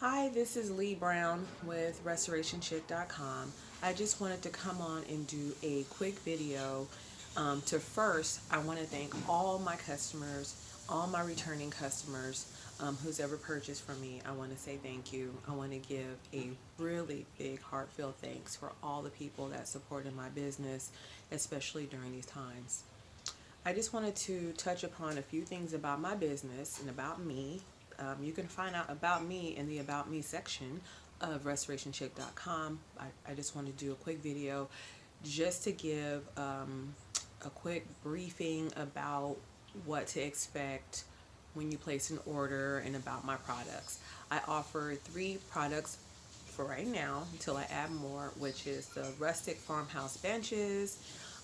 Hi, this is Lee Brown with RestorationChick.com. I just wanted to come on and do a quick video. I want to thank all my customers, all my returning customers, who's ever purchased from me. I want to say thank you. I want to give a really big heartfelt thanks for all the people that supported my business, especially during these times. I just wanted to touch upon a few things about my business and about me. You can find out about me in the About Me section of RestorationChick.com. I just want to do a quick video just to give a quick briefing about what to expect when you place an order and about my products. I offer 3 products for right now until I add more, which is the rustic farmhouse benches,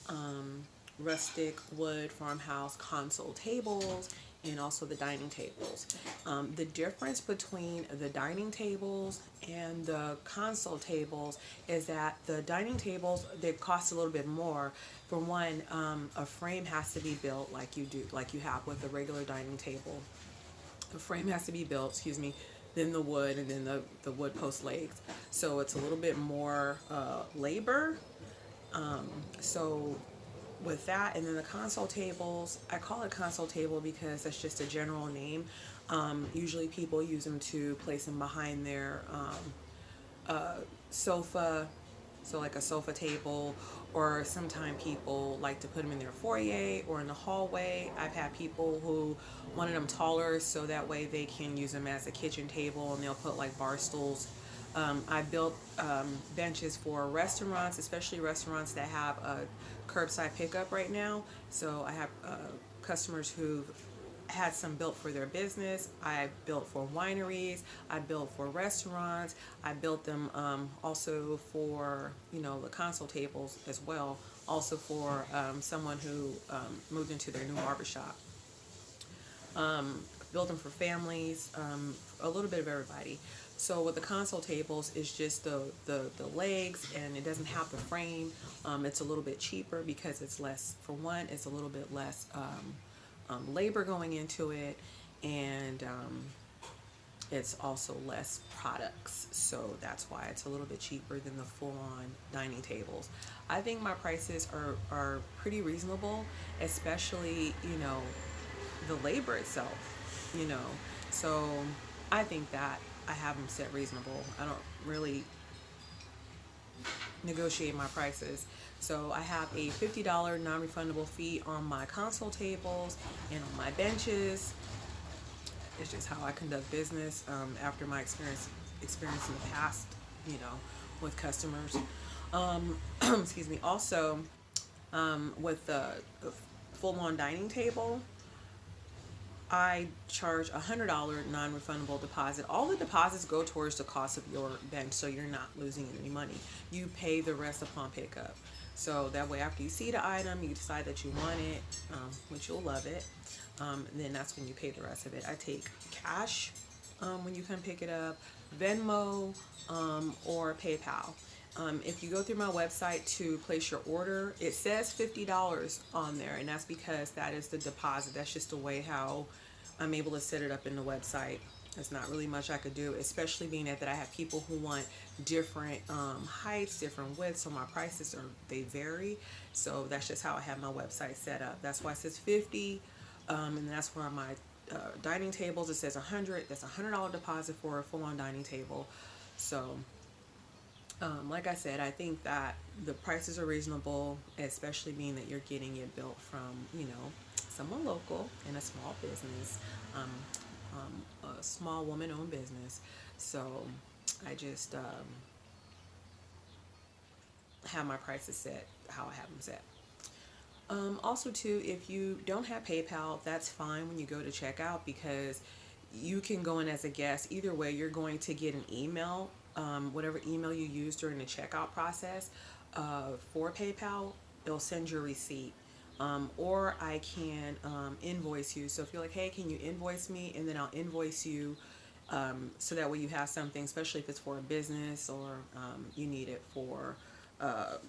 um, rustic wood farmhouse console tables, and also the dining tables. The difference between the dining tables and the console tables is that the dining tables, they cost a little bit more. For one, a frame has to be built like you have with a regular dining table. The frame has to be built, excuse me, then the wood, and then the wood post legs. So it's a little bit more labor. So with that, and then the console tables, I call it console table because that's just a general name. Usually people use them to place them behind their sofa, so like a sofa table, or sometimes people like to put them in their foyer or in the hallway. I've had people who wanted them taller so that way they can use them as a kitchen table, and they'll put like bar stools. I built benches for restaurants, especially restaurants that have a curbside pickup right now. So I have customers who've had some built for their business. I built for wineries. I built for restaurants. I built them also for the console tables as well. Also for someone who moved into their new barbershop. Built them for families, a little bit of everybody. So with the console tables, it's just the legs, and it doesn't have the frame. It's a little bit cheaper because it's less, for one, it's a little bit less labor going into it, and it's also less products. So that's why it's a little bit cheaper than the full-on dining tables. I think my prices are pretty reasonable, especially, the labor itself, you know. So I think that I have them set reasonable. I don't really negotiate my prices. So I have a $50 non-refundable fee on my console tables and on my benches. It's just how I conduct business after my experience in the past, with customers. Excuse me. Also, with the full-on dining table, I charge $100 non-refundable deposit. All the deposits go towards the cost of your bench, so you're not losing any money. You pay the rest upon pickup. So that way, after you see the item, you decide that you want it, which you'll love it. Then that's when you pay the rest of it. I take cash when you come pick it up, Venmo, or PayPal. If you go through my website to place your order, it says $50 on there, and that's because that is the deposit. That's just the way how I'm able to set it up in the website. There's not really much I could do, especially being that I have people who want different heights, different widths, so my prices they vary. So that's just how I have my website set up. That's why it says 50, and that's where my dining tables, it says 100. That's $100 deposit for a full-on dining table. So like I said, I think that the prices are reasonable, especially being that you're getting it built from, someone local in a small business, a small woman-owned business. So I just have my prices set how I have them set. Also, too, if you don't have PayPal, that's fine when you go to checkout, because you can go in as a guest. Either way, you're going to get an email, whatever email you use during the checkout process for PayPal, they'll send you a receipt. Or I can invoice you. So if you're like, hey, can you invoice me? And then I'll invoice you, so that way you have something, especially if it's for a business, or you need it uh,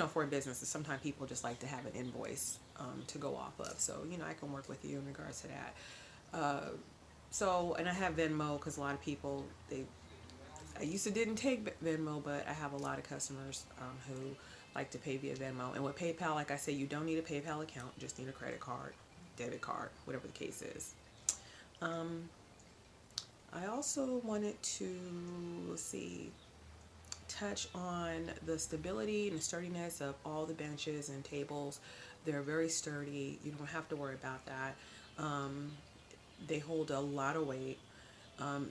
for a business. Sometimes people just like to have an invoice to go off of. So, I can work with you in regards to that. So, and I have Venmo because a lot of people, I used to didn't take Venmo, but I have a lot of customers who like to pay via Venmo. And with PayPal, like I said, you don't need a PayPal account, you just need a credit card, debit card, whatever the case is. Um, I also wanted to, let's see, touch on the stability and the sturdiness of all the benches and tables. They're very sturdy. You don't have to worry about that. Um, they hold a lot of weight.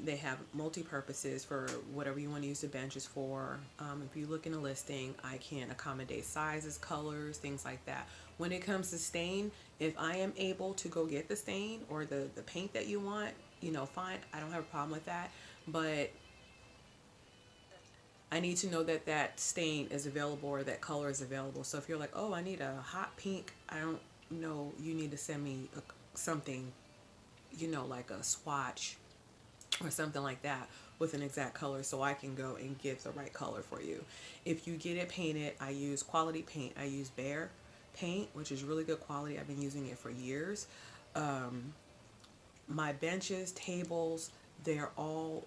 They have multi-purposes for whatever you want to use the benches for. If you look in a listing, I can accommodate sizes, colors, things like that. When it comes to stain, if I am able to go get the stain or the paint that you want, fine, I don't have a problem with that. But I need to know that that stain is available or that color is available. So if you're like, oh, I need a hot pink, I don't know, you need to send me something, like a swatch or something like that with an exact color so I can go and get the right color for you. If you get it painted, I use quality paint. I use Behr paint, which is really good quality. I've been using it for years. My benches, tables, they're all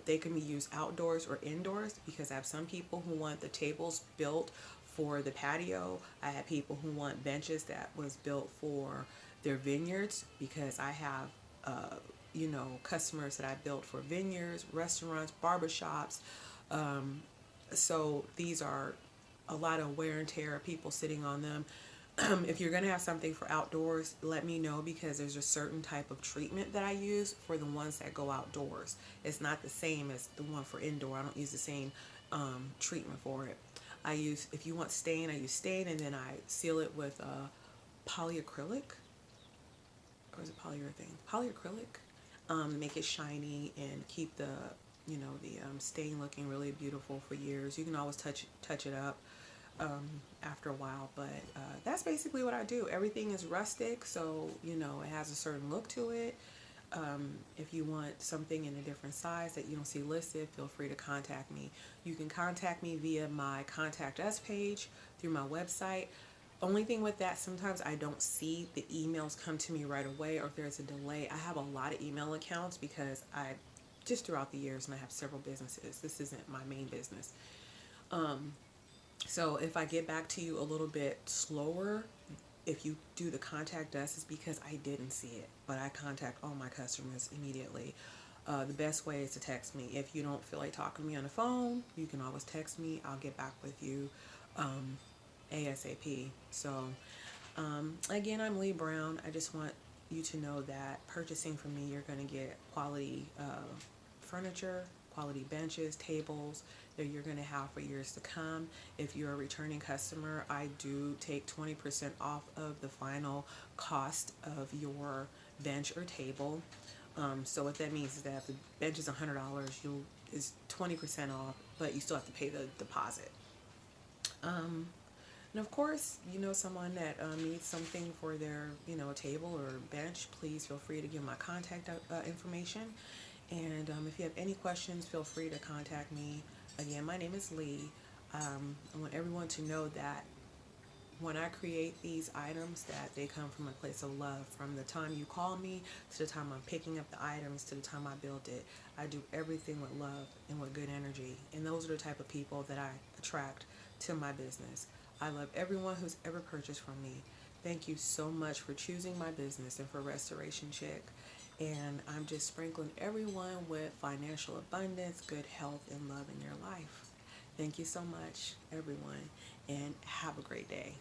they can be used outdoors or indoors because I have some people who want the tables built for the patio. I have people who want benches that was built for their vineyards because I have customers that I built for vineyards, restaurants, barbershops. So these are a lot of wear and tear, people sitting on them. If you're going to have something for outdoors, let me know because there's a certain type of treatment that I use for the ones that go outdoors. It's not the same as the one for indoor. I don't use the same treatment for it. If you want stain, I use stain and then I seal it with polyacrylic, or is it polyurethane? Polyacrylic. Make it shiny and keep the stain looking really beautiful for years. You can always touch it up after a while, but that's basically what I do. Everything is rustic, so it has a certain look to it. If you want something in a different size that you don't see listed, feel free to contact me. You can contact me via my Contact Us page through my website. Only thing with that, sometimes I don't see the emails come to me right away, or if there's a delay. I have a lot of email accounts because I just throughout the years, and I have several businesses. This isn't my main business. So if I get back to you a little bit slower, if you do the contact us, it's because I didn't see it, but I contact all my customers immediately. The best way is to text me. If you don't feel like talking to me on the phone, you can always text me. I'll get back with you ASAP. So again, I'm Lee Brown. I just want you to know that purchasing from me, you're going to get quality furniture, quality benches, tables that you're going to have for years to come. If you're a returning customer, I do take 20% off of the final cost of your bench or table. So what that means is that if the bench is $100, is 20% off, but you still have to pay the deposit. And of course, someone that needs something for their, table or bench, please feel free to give my contact information. And if you have any questions, feel free to contact me. Again, my name is Lee. I want everyone to know that when I create these items, that they come from a place of love. From the time you call me to the time I'm picking up the items to the time I build it, I do everything with love and with good energy. And those are the type of people that I attract to my business. I love everyone who's ever purchased from me. Thank you so much for choosing my business and for Restoration Chick. And I'm just sprinkling everyone with financial abundance, good health, and love in your life. Thank you so much, everyone, and have a great day.